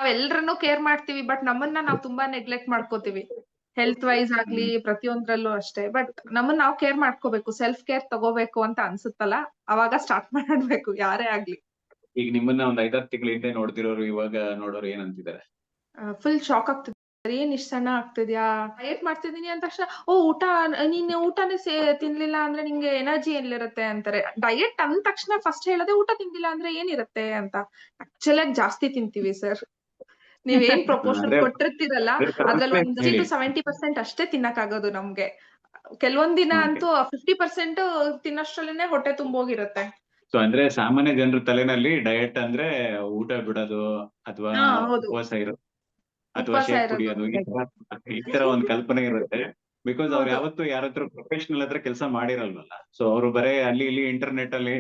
ನಾವೆಲ್ರನ್ನೂ care ಮಾಡ್ತೀವಿ. But ನಮ್ಮನ್ನ ನಾವ್ ತುಂಬಾ ನೆಗ್ಲೆಕ್ಟ್ ಮಾಡ್ಕೋತೀವಿ. ಹೆಲ್ತ್ ವೈಸ್ ಆಗ್ಲಿ ಹ್ಮ್ ಪ್ರತಿಯೊಂದ್ರಲ್ಲೂ ಅಷ್ಟೇ. ಬಟ್ ನಮ್ಮನ್ನ ನಾವ್ ಕೇರ್ ಮಾಡ್ಕೋಬೇಕು. ಸೆಲ್ಫ್ ಕೇರ್ ತಗೋಬೇಕು ಅಂತ ಅನ್ಸುತ್ತಲ್ಲ, ಅವಾಗ ಸ್ಟಾರ್ಟ್ ಮಾಡ್ಬೇಕು ಯಾರೇ ಆಗ್ಲಿ. ಈಗ ನಿಮ್ಮನ್ನ ಒಂದ್ 5-6 ತಿಂಗಳ ಹಿಂದೆ ನೋಡ್ತಿರೋರು ಇವಾಗ ನೋಡೋರು ಏನಂತಿದ್ದಾರೆ? ಫುಲ್ ಶಾಕ್ ಆಗ್ತದೆ. ಏನ್ ಇಷ್ಟ್ ಸಣ್ಣ ಆಗ್ತಿದ್ಯಾ? ಡಯಟ್ ಮಾಡ್ತಿದೀನಿ ಅಂದ ತಕ್ಷಣ, ಓ ನೀನ್ ಊಟನೇ ತಿನ್ಲಿಲ್ಲ ಅಂದ್ರೆ ನಿಂಗೆ ಎನರ್ಜಿ ಎಲ್ಲಿರುತ್ತೆ ಅಂತಾರೆ. ಡಯಟ್ ಅಂದ ತಕ್ಷಣ ಫಸ್ಟ್ ಹೇಳೋದೇ ಊಟ ತಿಂದಿಲ್ಲ ಅಂದ್ರೆ ಏನಿರುತ್ತೆ ಅಂತ. ಆಕ್ಚುಲಿ ಆಗಿ ಜಾಸ್ತಿ ತಿಂತೀವಿ ಸರ್. ನೀವೇನ್ ಪ್ರಪೋರ್ಷನ್ ಅಂದ್ರೆ ಕೊಟ್ಟಿರ್ತೀರಲ್ಲ, ಅದ್ರಲ್ಲಿ ಒಂದ್ ಹೇಳಿ 60-70% ಅಷ್ಟೇ ತಿನ್ನಕ್ಕಾಗೋದು ನಮ್ಗೆ. ಕೆಲವೊಂದ್ ದಿನ ಓಕೆ. ಅಂತೂ 50% ತಿನ್ನೋಷ್ಟ್ರಲ್ಲೇನೆ ಹೊಟ್ಟೆ ತುಂಬೋಗಿರುತ್ತೆ. ಸೊ ಅಂದ್ರೆ ಸಾಮಾನ್ಯ ಜನರ ತಲೆನಲ್ಲಿ ಡಯಟ್ ಅಂದ್ರೆ ಊಟ ಬಿಡೋದು ಅಥವಾ ಹಾ ಹೌದು. ಉಪವಾಸ ಇರೋದು ಅಥವಾ ಉಪವಾಸ ಶೇಕ್ ಇರೋದು. ಕುಡಿಯೋದು ಈ ತರ ಒಂದ್ ಕಲ್ಪನೆ ಇರುತ್ತೆ. ಬಿಕಾಸ್ ಅವ್ರು ಹೌದು. ಯಾವತ್ತು ಯಾರ ಹತ್ರ ಪ್ರೊಫೆಷನಲ್ ಹತ್ರ ಕೆಲಸ ಮಾಡಿರಲ್ವಲ್ಲ. ಸೊ ಅವ್ರು ಬರೇ ಅಲ್ಲಿ ಇಲ್ಲಿ ಇಂಟರ್ನೆಟ್ ಅಲ್ಲಿ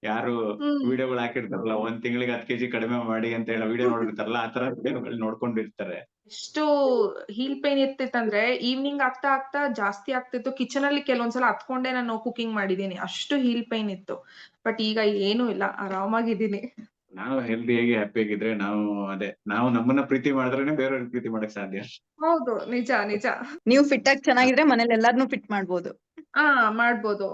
ಯಾರು ಹ್ಮ್. ವಿಡಿಯೋಗಳು ಹಾಕಿರ್ತಾರಲ್ಲ, 1 ತಿಂಗಳಿಗೆ 10 kg ಕಡಿಮೆ ಮಾಡಿ ಅಂತ ಹೇಳಿ ವಿಡಿಯೋ ನೋಡಿರ್ತಾರಲ್ಲ, ಆ ತರ ವಿಡಿಯೋಗಳು ನೋಡ್ಕೊಂಡಿರ್ತಾರೆ. ಎಷ್ಟು ಹೀಲ್ ಪೇನ್ ಇರ್ತಿತ್ತಂದ್ರೆ ಈವ್ನಿಂಗ್ ಆಗ್ತಾ ಆಗ್ತಾ ಜಾಸ್ತಿ ಆಗ್ತಿತ್ತು. ಕಿಚನ್ ಅಲ್ಲಿ ಕೆಲವೊಂದ್ಸಲ ಹತ್ಕೊಂಡೆ ನಾನು ಕುಕಿಂಗ್ ಮಾಡಿದೀನಿ. ಅಷ್ಟು ಹೀಲ್ ಪೇನ್ ಇತ್ತು. ಬಟ್ ಈಗ ಏನೂ ಇಲ್ಲ, ಆರಾಮಾಗಿದ್ದೀನಿ. ನಾವು ಹೆಲ್ದಿಯಾಗಿ ಹ್ಯಾಪಿಯಾಗಿದ್ರೆ ನಾವು ನಮ್ಮನ್ನ ಪ್ರೀತಿ ಮಾಡಿದ್ರೇನೆ ಬೇರೆಯವ್ರಿಗೆ ಪ್ರೀತಿ ಮಾಡಕ್ ಸಾಧ್ಯ. ಹೌದು, ನಿಜ ನಿಜ. ನೀವು ಫಿಟ್ ಆಗಿ ಚೆನ್ನಾಗಿದ್ರೆ ಮನೇಲಿ ಎಲ್ಲಾರ್ನು ಫಿಟ್ ಮಾಡ್ಬೋದು. ಹಾ ಮಾಡ್ಬೋದು.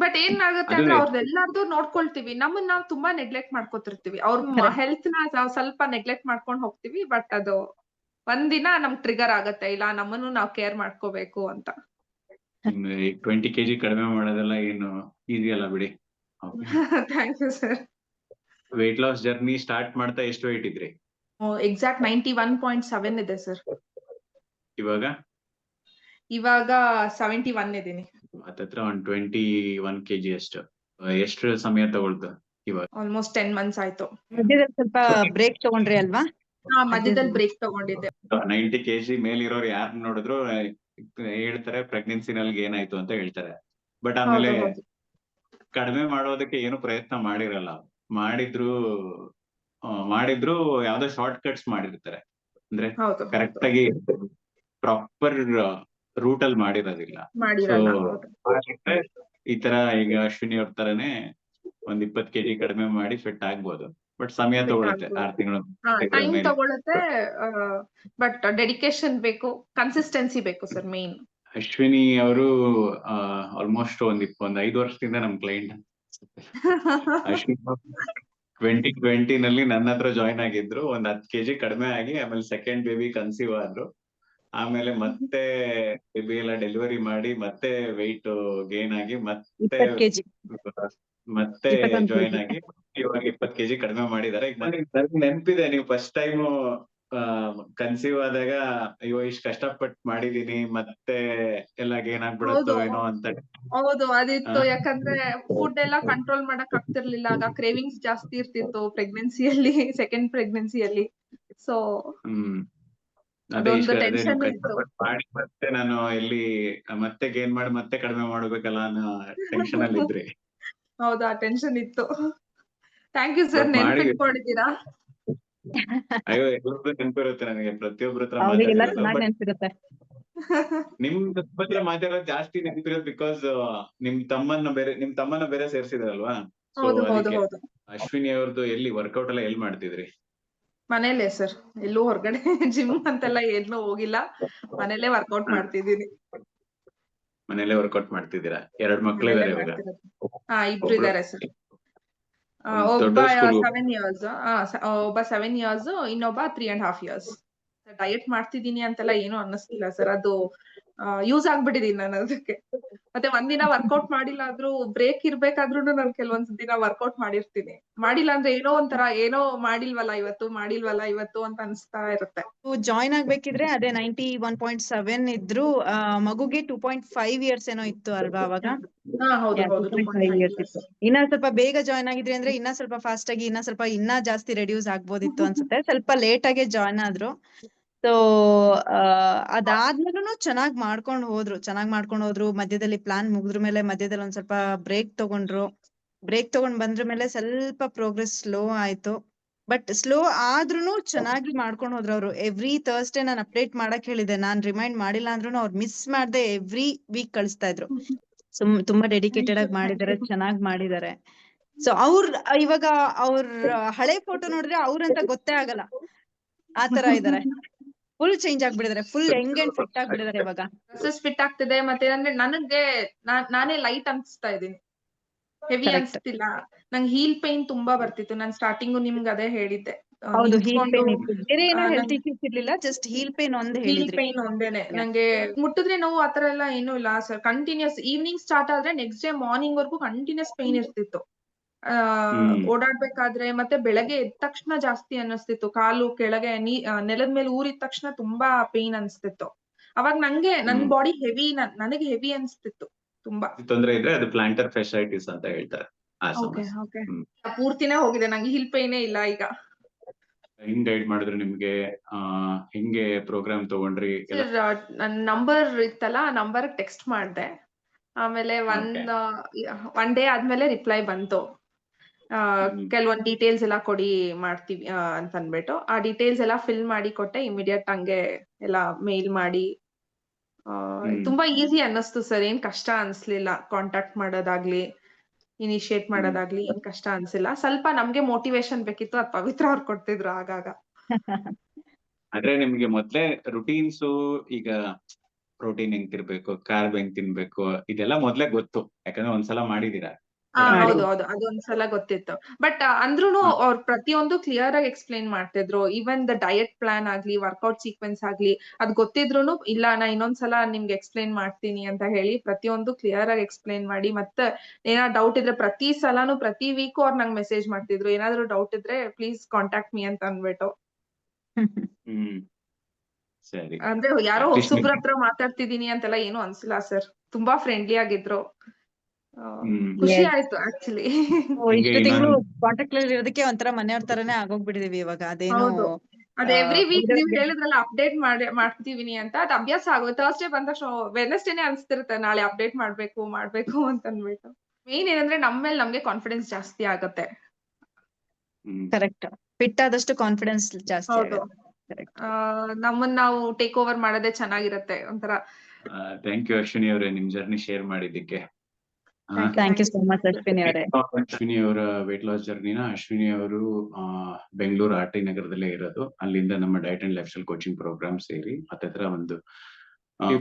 ಬಟ್ ಏನಾಗುತ್ತೆ ಅದು ಅಂದ್ರೆ ಅವ್ರದ್ದೆಲ್ಲಾರ್ದು ನೋಡ್ಕೊಳ್ತೀವಿ. ನಮ್ಮನ್ನ ನಾವ್ ತುಂಬಾ ನೆಗ್ಲೆಕ್ಟ್ ಮಾಡ್ಕೊತಿರ್ತೀವಿ. ಅವ್ರ ಹೆಲ್ತ್ ನ ನಾವ್ ಸ್ವಲ್ಪ ನೆಗ್ಲೆಕ್ಟ್ ಮಾಡ್ಕೊಂಡ್ ಹೋಗ್ತೀವಿ. ಬಟ್ ಅದು ಒಂದಿನ ನಮ್ಗ್ ಟ್ರಿಗರ್ ಆಗತ್ತೆ. ಇಲ್ಲ ನಮ್ಮನ್ನು ನಾವ್ ಕೇರ್ ಮಾಡ್ಕೋಬೇಕು ಅಂತ. 20 kg ಕಡಿಮೆ ಮಾಡೋದೆಲ್ಲ ಏನು ಈಸಿ ಅಲ್ಲ ಬಿಡಿ. Thank you sir. Weight loss journey start ಮಾಡ್ತಾ ಎಷ್ಟು ವೆಯ್ಟ್ ಇದ್ರಿ? ಎಕ್ಸಾಕ್ಟ್ 91.7 ಇದೆ ಸರ್. ಇವಾಗ ಇವಾಗ 71 ಇದೀನಿ. ಹತ್ತತ್ರ ಒಂದ್ 21 kg ಅಷ್ಟು. ಎಷ್ಟು ಸಮಯ ತಗೊಳ್ತು ಇವಾಗ? ಆಲ್ಮೋಸ್ಟ್ 10 ಮಂತ್ಸ್ ಆಯ್ತು. ಮಧ್ಯದಲ್ಲಿ ಸ್ವಲ್ಪ ಬ್ರೇಕ್ ತಗೊಂಡ್ರಿ ಅಲ್ವಾ? ಮಧ್ಯದಲ್ಲಿ ಬ್ರೇಕ್ ತಗೊಂಡಿದ್ದೆ. 90 kg ಮೇಲಿರೋರು ಯಾರನ್ನ ನೋಡಿದ್ರು ಹೇಳ್ತಾರೆ ಪ್ರೆಗ್ನೆನ್ಸಿನಲ್ಲಿ ಏನಾಯ್ತು ಅಂತ ಹೇಳ್ತಾರೆ. ಬಟ್ ಆಮೇಲೆ ಹೌದು ಹೌದು. ಕಡಿಮೆ ಮಾಡೋದಕ್ಕೆ ಏನು ಪ್ರಯತ್ನ ಮಾಡಿರಲ್ಲ. ಮಾಡಿದ್ರು ಮಾಡಿದ್ರು ಯಾವ್ದೋ ಶಾರ್ಟ್ ಕಟ್ಸ್ ಮಾಡಿರ್ತಾರೆ. ಅಂದ್ರೆ ಹೌದು ಹೌದು. ಕರೆಕ್ಟ್ ಆಗಿ ಪ್ರಾಪರ್ ರೂಟ್ ಅಲ್ಲಿ ಮಾಡಿರೋದಿಲ್ಲ. ಸೊ ಮಾಡಿರಲ್ಲ. ಹೌದು. ಈ ತರ ಈಗ ಅಶ್ವಿನಿ ಅವ್ರ ತರನೇ ಒಂದ್ 20 kg ಕಡಿಮೆ ಮಾಡಿ ಫಿಟ್ ಆಗ್ಬೋದು. ಬಟ್ ಸಮಯ ಫಿಟ್ ತಗೊಳುತ್ತೆ ಆಗ್ಬೋದು. 6 ತಿಂಗಳು ಟೈಮ್ ಮೇಲೆ. ತಗೊಳುತ್ತೆ. ಬಟ್ ಡೆಡಿಕೇಶನ್ ಬೇಕು, ಕನ್ಸಿಸ್ಟೆನ್ಸಿ ಬೇಕು ಸರ್ ಮೇನ್. ಅಶ್ವಿನಿ ಅವರು ಆಲ್ಮೋಸ್ಟ್ ಒಂದ್ 5 ವರ್ಷದಿಂದ ನಮ್ ಕ್ಲೈಂಟ್. ಅಶ್ವಿನಿ 2020 ನಲ್ಲಿ ನನ್ನ ಹತ್ರ ಜಾಯ್ನ್ ಆಗಿದ್ರು. ಒಂದ್ 10 kg ಕಡಿಮೆ ಆಗಿ ಆಮೇಲೆ ಸೆಕೆಂಡ್ ಬೇಬಿ ಕನ್ಸೀವ್ ಆದ್ರು. ಆಮೇಲೆ ಮತ್ತೆ ಬೇಬಿ ಎಲ್ಲ ಡೆಲಿವರಿ ಮಾಡಿ ಮತ್ತೆ ವೆಯ್ಟ್ ಗೇನ್ ಆಗಿ ಮತ್ತೆ 20 kg. ಮತ್ತೆ 21 ಜಾಯ್ನ್ kg. ಆಗಿ ಇವಾಗ 20 kg ಕಡಿಮೆ ಮಾಡಿದ್ದಾರೆ. ನನಗೆ ನೆನಪಿದೆ ನೀವು ಫಸ್ಟ್ ಟೈಮ್ ಕನ್ಸೀವ್ ಆದಾಗ ಅಯ್ಯೋ ಇಷ್ಟು ಕಷ್ಟಪಟ್ಟು ಮಾಡಿದೀನಿ ಮತ್ತೆ ಎಲ್ಲ ಗೇನ್ ಆಗ್ಬಿಡತ್ತೋ ಹೌದು ಏನೋ ಅಂತ. ಹೌದು ಅದಿತ್ತು. ಯಾಕಂದ್ರೆ ಫುಡ್ ಎಲ್ಲ ಕಂಟ್ರೋಲ್ ಮಾಡಕ್ ಆಗ್ತಿರ್ಲಿಲ್ಲ. ಆಗ ಕ್ರೇವಿಂಗ್ಸ್ ಜಾಸ್ತಿ ಇರ್ತಿತ್ತು ಪ್ರೆಗ್ನೆನ್ಸಿಯಲ್ಲಿ, ಸೆಕೆಂಡ್ ಪ್ರೆಗ್ನೆನ್ಸಿಯಲ್ಲಿ. ಸೊ ಹ್ಮ್ ಅದೇ ಅದೊಂದು ನೀವು ಟೆನ್ಷನ್ ಇತ್ತು. ಕಷ್ಟಪಟ್ಟು ಮಾಡಿ ಮತ್ತೆ ನಾನು ಎಲ್ಲಿ ಮತ್ತೆ ಗೇನ್ ಮಾಡಿ ಮತ್ತೆ ಕಡಿಮೆ ಮಾಡ್ಬೇಕಲ್ಲ ಅನ್ನೋ ಟೆನ್ಷನ್ ಅಲ್ಲಿ ಇದ್ರಿ. ಹೌದು, ಆ ಟೆನ್ಷನ್ ಇತ್ತು. ಥ್ಯಾಂಕ್ ಯು ಸರ್, ಬಟ್ ಮಾಡಿ ನೆನ್ಪಿಟ್ಕೊಂಡಿದ್ದೀರಾ. ಅಯ್ಯೋ ಎಲ್ಲರದ್ದು ನೆನಪಿರುತ್ತೆ ನನಗೆ, ಪ್ರತಿಯೊಬ್ಬರ ಹತ್ರ ಅವ್ರಿಗೆಲ್ಲ ಮಾತಾಡಿರೋದು. ಚೆನ್ನಾಗಿ ಬಟ್ ನೆನ್ಪಿರುತ್ತೆ. ನಿಮ್ ಹತ್ರ ಮಾತಾಡೋದು ಜಾಸ್ತಿ ನೆನಪಿರೋದು ಬಿಕಾಸ್ ನಿಮ್ ತಮ್ಮನ್ನ ಬೇರೆ ಸೇರ್ಸಿದ್ರಲ್ವಾ. ಸೊ ಹೌದು ಹೌದು ಅದಕ್ಕೆ ಹೌದು. ಅಶ್ವಿನಿ ಅವ್ರದ್ದು ಎಲ್ಲಿ ವರ್ಕೌಟ್ ಎಲ್ಲ ಎಲ್ಲಿ ಮಾಡ್ತಿದ್ರಿ? ಮನೇಲೆ ಸರ್, ಎಲ್ಲೂ ಹೊರಗಡೆ ಜಿಮ್ ಅಂತೆಲ್ಲ ಎಲ್ಲೂ ಹೋಗಿಲ್ಲ. ಮನೇಲೆ ವರ್ಕೌಟ್ ಮಾಡ್ತಿದ್ದೀನಿ. ಮನೇಲೆ ವರ್ಕೌಟ್ ಮಾಡ್ತಿದ್ದೀರಾ? 2 ಮಕ್ಳಿದಾರೆ ಮನೇಲೆ ಇವಾಗ? ಮಾಡ್ತಿರೋದು. ಇಬ್ರು ಒಬ್ರು ಇದಾರೆ ಸರ್. ಒಂದ್ ಒಬ್ಬ ದೊಡ್ಡ ಸ್ಕೂಲ್ 7 ಇಯರ್ಸ್. ಒಬ್ಬ 7 ಇಯರ್ಸ್, ಇನ್ನೊಬ್ಬ 3.5 ಇಯರ್ಸ್. ಡಯಟ್ ಮಾಡ್ತಿದೀನಿ ಅಂತೆಲ್ಲ ಏನು ಅನ್ನಿಸ್ತಿಲ್ಲ ಸರ್. ಅದು ಯೂಸ್ ಆಗ್ಬಿಟ್ಟಿದೀನಿ ನಾನು ಅದಕ್ಕೆ. ಮತ್ತೆ ಒಂದಿನ ವರ್ಕೌಟ್ ಮಾಡಿಲ್ಲ ಆದ್ರೂ ಬ್ರೇಕ್ ಇರ್ಬೇಕಾದ್ರೂ ನಾನು ಕೆಲವೊಂದ್ ದಿನ ವರ್ಕೌಟ್ ಮಾಡಿರ್ತೀನಿ. ಮಾಡಿಲ್ಲ ಅಂದ್ರೆ ಏನೋ ಮಾಡಿಲ್ವಲ್ಲ ಇವತ್ತು ಅಂತ ಅನ್ಸ್ತಾ ಇರುತ್ತೆ. ಜಾಯ್ನ್ ಆಗ್ಬೇಕಿದ್ರೆ ಅದೇ 91.7 ಇದ್ರು. ಮಗುಗೆ 2.5 ಇಯರ್ಸ್ ಏನೋ ಇತ್ತು ಅಲ್ವಾ ಅವಾಗ? ಹೌದು ಹೌದು. 2.5 ಇಯರ್ಸ್ ಇತ್ತು. ಇನ್ನ ಸ್ವಲ್ಪ ಬೇಗ ಜಾಯ್ನ್ ಆಗಿದ್ರಿ ಅಂದ್ರೆ ಇನ್ನ ಸ್ವಲ್ಪ ಫಾಸ್ಟ್ ಆಗಿ ಇನ್ನ ಜಾಸ್ತಿ ರೆಡ್ಯೂಸ್ ಆಗ್ಬೋದಿತ್ತು ಅನ್ಸುತ್ತೆ. ಸ್ವಲ್ಪ ಲೇಟ್ ಆಗಿ ಜಾಯ್ನ್ ಆದ್ರು. ಸೊ ಅದಾದ್ಮೇಲೂ ಚೆನ್ನಾಗ್ ಮಾಡ್ಕೊಂಡು ಹೋದ್ರು. ಮಧ್ಯದಲ್ಲಿ ಪ್ಲಾನ್ ಮುಗಿದ್ರ ಮೇಲೆ ಮಧ್ಯದಲ್ಲಿ ಒಂದ್ ಸ್ವಲ್ಪ ಬ್ರೇಕ್ ತಗೊಂಡ್ರು. ಬ್ರೇಕ್ ತಗೊಂಡ್ ಬಂದ್ರ ಮೇಲೆ ಸ್ವಲ್ಪ ಪ್ರೋಗ್ರೆಸ್ ಸ್ಲೋ ಆಯ್ತು. ಬಟ್ ಸ್ಲೋ ಆದ್ರೂನು ಚೆನ್ನಾಗಿ ಮಾಡ್ಕೊಂಡು ಹೋದ್ರು ಅವ್ರು. ಎವ್ರಿ ಥರ್ಸ್ಡೇ ನಾನು ಅಪ್ಡೇಟ್ ಮಾಡಕ್ ಹೇಳಿದೆ. ನಾನ್ ರಿಮೈಂಡ್ ಮಾಡಿಲ್ಲ ಅಂದ್ರೂ ಅವ್ರು ಮಿಸ್ ಮಾಡ್ದೆ ಎವ್ರಿ ವೀಕ್ ಕಳಿಸ್ತಾ ಇದ್ರು. ತುಂಬಾ ಡೆಡಿಕೇಟೆಡ್ ಆಗಿ ಮಾಡಿದ್ದಾರೆ, ಚೆನ್ನಾಗಿ ಮಾಡಿದ್ದಾರೆ. ಸೊ ಇವಾಗ ಅವ್ರ ಹಳೆ ಫೋಟೋ ನೋಡಿದ್ರೆ ಅವ್ರಂತ ಗೊತ್ತೇ ಆಗಲ್ಲ. ಆತರ ಇದಾರೆ. ಫುಲ್ ಚೇಂಜ್ ಆಗ್ಬಿಟ್ಟಿದ್ದಾರೆ, ಫುಲ್ ಯಂಗ್ ಅಂಡ್ ಫಿಟ್ ಆಗ್ಬಿಟ್ಟಿದ್ದಾರೆ ಇವಾಗ. ಡ್ರೆಸ್ಸಸ್ ಫಿಟ್ ಆಗ್ತಿದೆ, ಮತ್ತೆ ಏನಂದ್ರೆ ನನಗೆ ನಾನೇ ಲೈಟ್ ಅನ್ಸ್ತಾ ಇದೀನಿ, ಹೆವಿ Correct. ಅನ್ಸ್ತಿಲ್ಲ. ನಂಗೆ ಹೀಲ್ ಪೈನ್ ತುಂಬಾ ಬರ್ತಿತ್ತು, ನಾನ್ ಸ್ಟಾರ್ಟಿಂಗು ನಿಮ್ಗೆ ಅದೇ ಹೇಳಿದ್ದೆ. ಹೌದು, ಹೀಲ್ ನಿಂತ್ಕೊಂಡು ಪೇನ್ ಇತ್ತು, ಬೇರೆ ಏನೋ ಹೆಲ್ತ್ ನಂಗೆ ಇಶ್ಯೂಸ್ ಇರ್ಲಿಲ್ಲ, ಜಸ್ಟ್ ಹೀಲ್ ಪೇನ್ ಒಂದ್ ಹೀಲ್ ಹೇಳಿದ್ರಿ. ಪೈನ್ ಒಂದೇನೆ. Yeah. ನಂಗೆ ಮುಟ್ಟಿದ್ರೆ ನೋವು ಆತರ ಎಲ್ಲ ಏನೂ ಇಲ್ಲ ಸರ್. ಕಂಟಿನ್ಯೂಸ್ ಈವ್ನಿಂಗ್ ಸ್ಟಾರ್ಟ್ ಆದ್ರೆ ನೆಕ್ಸ್ಟ್ ಡೇ ಮಾರ್ನಿಂಗ್ ವರ್ಗು ಕಂಟಿನ್ಯೂಸ್ ಪೈನ್ ಇರ್ತಿತ್ತು. ಓಡಾಡ್ಬೇಕಾದ್ರೆ ಮತ್ತೆ ಬೆಳಗ್ಗೆ ಎದ್ದ ತಕ್ಷಣ ಜಾಸ್ತಿ ಅನ್ನಿಸ್ತಿತ್ತು, ಕಾಲು ಕೆಳಗೆ ನೆಲದ ಮೇಲೆ ಊರಿದ ತಕ್ಷಣ ತುಂಬಾ ಪೇನ್ ಅನ್ಸ್ತಿತ್ತು. ಅವಾಗ ನಂಗೆ ನನ್ ಬಾಡಿ ಹೆವಿ, ನನಗೆ ಹೆವಿ ಅನ್ಸ್ತಿತ್ತು ತುಂಬಾ. ತೊಂದ್ರೆ ಇದ್ರೆ ಅದು ಪ್ಲಾಂಟರ್ ಫೆಸೈಟಿಸ್ ಅಂತ ಹೇಳ್ತಾರೆ ಆ ಸಮಸ್ಯೆ. ಪೂರ್ತಿನೇ ಹೋಗಿದೆ, ನಂಗೆ ಹೀಲ್ ಪೈನೇ ಇಲ್ಲ ಈಗ. ಹೆಂಗ್ ಗೈಡ್ ಮಾಡಿದ್ರು ನಿಮ್ಗೆ? ಹೆಂಗೆ ಪ್ರೋಗ್ರಾಮ್ ತಗೊಂಡ್ರಿ? ನನ್ ನಂಬರ್ ಇತ್ತಲ್ಲ, ಆ ನಂಬರ್ ಟೆಕ್ಸ್ಟ್ ಮಾಡ್ದೆ. ಆಮೇಲೆ ಒನ್ ಡೇ ಆದ್ಮೇಲೆ ರಿಪ್ಲೈ ಬಂತು. ಕೆಲವೊಂದ್ ಡೀಟೇಲ್ಸ್ ಎಲ್ಲ ಕೊಡಿ ಮಾಡ್ತೀವಿ ಅಂತ ಅನ್ಬಿಟ್ಟು ಆ ಡೀಟೇಲ್ಸ್ ಎಲ್ಲ ಫಿಲ್ ಮಾಡಿ ಕೊಟ್ಟೆ. ಇಮಿಡಿಯೇಟ್ ಹಂಗೆ ಎಲ್ಲ ಮೇಲ್ ಮಾಡಿ. ತುಂಬಾ ಈಸಿ ಅನ್ನಿಸ್ತು ಸರ್, ಏನ್ ಕಷ್ಟ ಅನ್ಸ್ಲಿಲ್ಲ. ಕಾಂಟ್ಯಾಕ್ಟ್ ಮಾಡೋದಾಗ್ಲಿ, ಇನಿಶಿಯೇಟ್ ಮಾಡೋದಾಗ್ಲಿ ಏನ್ ಕಷ್ಟ ಅನ್ಸಿಲ್ಲ. ಸ್ವಲ್ಪ ನಮ್ಗೆ ಮೋಟಿವೇಶನ್ ಬೇಕಿತ್ತು, ಅದ್ ಪವಿತ್ರ ಅವ್ರು ಕೊಡ್ತಿದ್ರು ಆಗಾಗ. ಆದ್ರೆ ನಿಮ್ಗೆ ಮೊದ್ಲೇ ರುಟೀನ್ಸು, ಈಗ ಪ್ರೋಟೀನ್ ಹೆಂಗ್ ತಿನ್ಬೇಕು, ಕಾರ್ಬ್ ಹೆಂಗ್ ತಿನ್ಬೇಕು, ಇದೆಲ್ಲ ಮೊದ್ಲೇ ಗೊತ್ತು, ಯಾಕಂದ್ರೆ ಒಂದ್ಸಲ ಮಾಡಿದೀರಾ. ಹೌದು, ಅದೊಂದ್ಸಲ ಗೊತ್ತಿತ್ತು. ಬಟ್ ಅಂದ್ರೂನು ಅವ್ರು ಪ್ರತಿಯೊಂದು ಕ್ಲಿಯರ್ ಆಗಿ ಎಕ್ಸ್ಪ್ಲೈನ್ ಮಾಡ್ತಿದ್ರು. ಈವನ್ ದ ಡಯಟ್ ಪ್ಲಾನ್ ಆಗ್ಲಿ, ವರ್ಕೌಟ್ ಸೀಕ್ವೆನ್ಸ್ ಆಗ್ಲಿ, ಅದ್ ಗೊತ್ತಿದ್ರುನು ಇಲ್ಲ ನಾ ಇನ್ನೊಂದ್ಸಲ ನಿಮ್ಗೆ ಎಕ್ಸ್ಪ್ಲೈನ್ ಮಾಡ್ತೀನಿ ಅಂತ ಹೇಳಿ ಪ್ರತಿಯೊಂದು ಕ್ಲಿಯರ್ ಆಗಿ ಎಕ್ಸ್ಪ್ಲೈನ್ ಮಾಡಿ, ಮತ್ತೆ ಏನಾದ್ರು ಡೌಟ್ ಇದ್ರೆ ಪ್ರತಿ ಸಲನು ಪ್ರತಿ ವೀಕು ಅವ್ರು ನಂಗೆ ಮೆಸೇಜ್ ಮಾಡ್ತಿದ್ರು, ಏನಾದ್ರು ಡೌಟ್ ಇದ್ರೆ ಪ್ಲೀಸ್ ಕಾಂಟ್ಯಾಕ್ಟ್ ಮೀ ಅಂತ ಅನ್ಬಿಟ್ಟು. ಸರಿ. ಅಂದ್ರೆ ಯಾರೋ ಹೊಸಬ್ರ ಹತ್ರ ಮಾತಾಡ್ತಿದೀನಿ ಅಂತೆಲ್ಲ ಏನು ಅನ್ಸಿಲ್ಲ ಸರ್. ತುಂಬಾ ಫ್ರೆಂಡ್ಲಿ ಆಗಿದ್ರು. ಖುಷಿ ಆಯ್ತು ಆಕ್ಚುಲಿ. ಇಷ್ಟು ತಿಂಗಳು ಕಾಂಟ್ಯಾಕ್ಟ್ ಅಲ್ಲಿ ಇರೋದಕ್ಕೆ ಒಂಥರ ಮನೆಯವ್ರ ತರನೇ ಆಗೋಗ್ಬಿಟ್ಟಿದೀವಿ ಇವಾಗ. ಅದೇನು ಅದ್ ಎವ್ರಿ ವೀಕ್ ನೀವ್ ಹೇಳಿದ್ರಲ್ಲ ಅಪ್ಡೇಟ್ ಮಾಡ್ತೀವಿನಿ ಅಂತ, ಅದ್ ಅಭ್ಯಾಸ ಆಗೋದು. ಥರ್ಸ್ಡೇ ಬಂದ ತಕ್ಷಣ ವೆಡ್ನೆಸ್ಡೇನೆ ಅನ್ಸ್ತಿರುತ್ತೆ ನಾಳೆ ಅಪ್ಡೇಟ್ ಮಾಡ್ಬೇಕು ಅಂತ ಅನ್ಬಿಟ್ಟು. ಮೇನ್ ಏನಂದ್ರೆ ನಮ್ ಮೇಲೆ ನಮ್ಗೆ ಕಾನ್ಫಿಡೆನ್ಸ್ ಜಾಸ್ತಿ ಆಗತ್ತೆ. ಕರೆಕ್ಟ್, ಫಿಟ್ ಆದಷ್ಟು ಕಾನ್ಫಿಡೆನ್ಸ್ ಜಾಸ್ತಿ ಆಗುತ್ತೆ. ನಮ್ಮನ್ನ ನಾವು ಟೇಕ್ ಓವರ್ ಮಾಡೋದೇ ಚೆನ್ನಾಗಿರತ್ತೆ ಒಂಥರ. ಥ್ಯಾಂಕ್ ಯು ಅಶ್ವಿನಿ ಅವರೇ, ನಿಮ್ ಜರ್ನಿ ಶೇರ್ ಮಾಡಿದ್ದಕ್ಕೆ. Thank you so much Ashwini ಅವರೇ. ಅಶ್ವಿನಿ ಅವರ ವೇಟ್ ಲಾಸ್ ಜರ್ನಿನ ಅಶ್ವಿನಿ ಅವರು ಬೆಂಗಳೂರು RT ನಗರದಲ್ಲೇ ಇರೋದು. ಅಲ್ಲಿಂದ ನಮ್ಮ diet and lifestyle coaching program ಸೇರಿ ಹತ್ತಿರ ಒಂದು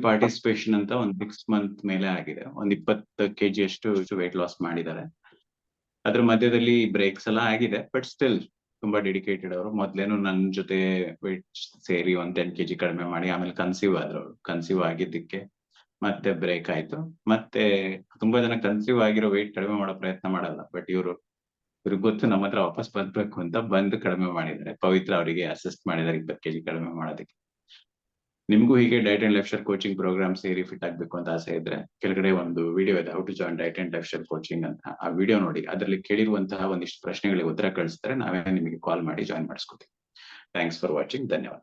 ಪಾರ್ಟಿಸಿಪೇಷನ್ ಅಂತ ಒಂದು 6 ಮಂತ್ ಮೇಲೆ ಆಗಿದೆ. ಒಂದು 20 kg ಅಷ್ಟು ವೇಟ್ ಲಾಸ್ ಮಾಡಿದ್ದಾರೆ. ಅದ್ರ ಮಧ್ಯದಲ್ಲಿ ಬ್ರೇಕ್ಸ್ ಎಲ್ಲ ಆಗಿದೆ, ಬಟ್ ಸ್ಟಿಲ್ ತುಂಬಾ ಡೆಡಿಕೇಟೆಡ್ ಅವರು. ಮೊದ್ಲೇನು ನನ್ ಜೊತೆ ವೇಟ್ ಸೇರಿ 10 kg ಕಡಿಮೆ ಮಾಡಿ ಆಮೇಲೆ ಕನ್ಸೀವ್ ಆದ್ರು. ಕನ್ಸೀವ್ ಆಗಿದ್ದಕ್ಕೆ ಮತ್ತೆ ಬ್ರೇಕ್ ಆಯ್ತು. ಮತ್ತೆ ತುಂಬಾ ಜನ ಕನ್ಸೀವ್ ಆಗಿರೋ ವೇಟ್ ಕಡಿಮೆ ಮಾಡೋ ಪ್ರಯತ್ನ ಮಾಡಲ್ಲ, ಬಟ್ ಇವ್ರಿಗೆ ಗೊತ್ತು ನಮ್ಮ ಹತ್ರ ವಾಪಸ್ ಬರ್ಬೇಕು ಅಂತ ಬಂದು ಕಡಿಮೆ ಮಾಡಿದ್ದಾರೆ. ಪವಿತ್ರ ಅವರಿಗೆ ಅಸಿಸ್ಟ್ ಮಾಡಿದ್ದಾರೆ 20 kg ಕಡಿಮೆ ಮಾಡೋದಕ್ಕೆ. ನಿಮ್ಗೂ ಹೀಗೆ diet and lifestyle coaching program ಸೇರಿ ಫಿಟ್ ಆಗ್ಬೇಕು ಅಂತ ಆಸೆ ಇದ್ರೆ ಕೆಳಗಡೆ ಒಂದು ವಿಡಿಯೋ ಇದೆ, how to join diet and lifestyle coaching ಅಂತ. ಆ ವಿಡಿಯೋ ನೋಡಿ, ಅದರಲ್ಲಿ ಕೇಳಿರುವಂತಹ ಒಂದಿಷ್ಟು ಪ್ರಶ್ನೆಗಳಿಗೆ ಉತ್ತರ ಕಳಿಸಿದ್ರೆ ನಾವೇ ನಿಮಗೆ ಕಾಲ್ ಮಾಡಿ ಜಾಯಿನ್ ಮಾಡಿಸ್ಕೊತೀವಿ. Thanks for watching. ಧನ್ಯವಾದ.